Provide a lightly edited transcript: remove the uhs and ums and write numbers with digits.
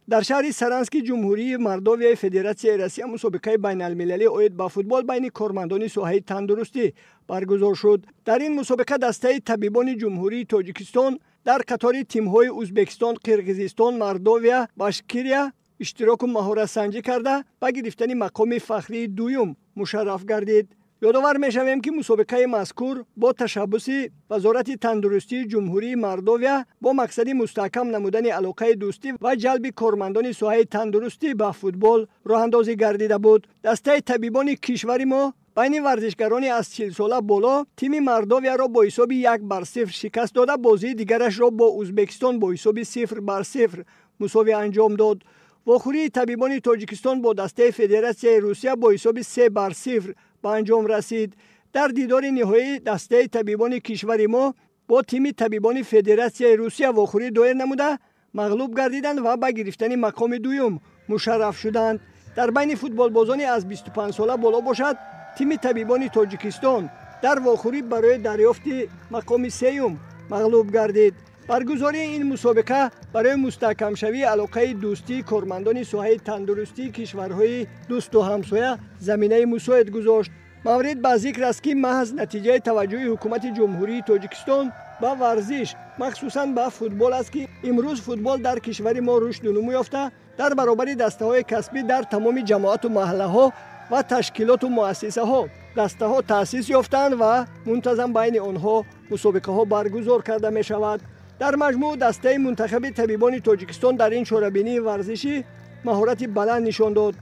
در شهر سرانسک جمهوری مردوویای فدراسیای روسیه مسابقه بین المللی اوید با فوتبال بین کارمندان ساحه تندرستی برگزار شد. در این مسابقه دسته طبیبان جمهوری تاجیکستان در قطار تیم‌های ازبکستان، قرقیزستان، مردوویا، باشکیریا اشتراک و مهارت سنجی کرده و گرفتن مقام فخری دوم مشرف گردید. یادآور می‌شویم که مسابقه مذکور با تشبث وزارت تندرستی جمهوری مردوویا با مقصد مستحکم نمودن علاقه دوستی و جلب کارمندان ساحه تندرستی به فوتبال راه اندازی گردیده بود. دسته طبیبان کشور ما بین ورزشکاران از 40 ساله بالا تیم مردوویا را با حساب 1-0 شکست داده بازی دیگرش را با ازبکستان با حساب 0-0 مساوی انجام داد. واخوری طبیبان تاجیکستان با دسته فدراسیای روسیه با حساب 3-0 به انجام رسید. در دیدار نهایی دسته طبیبان کشور ما با تیم طبیبان فدراسیای روسیه واخوری دایر نموده مغلوب گردیدند و به گرفتن مقام دوم مشرف شدند. در بین فوتبال بازان از 25 ساله بالا باشد تیم طبیبان تاجیکستان در واخوری برای دریافت مقام سوم مغلوب گردید. برگزاری این مسابقه برای مستحکم شوی علاقه دوستی کارمندان ساحه تندرستی کشورهای دوست و همسایه زمینه مساعد گذاشت. مورد به ذکر است که محض نتیجه توجه حکومت جمهوری تاجیکستان به ورزش مخصوصاً به فوتبال است که امروز فوتبال در کشور ما رشد و نمو یافته. در برابر دسته های کسبی در تمام جماعت و محله ها و تشکیلات و مؤسسه ها دسته ها تأسیس یافتند و منتظم بین آنها مسابقه ها برگزار کرده می شود. در مجموع دسته منتخب طبیبان تاجیکستان در این شورابینی ورزشی مهارت بلند نشان داد.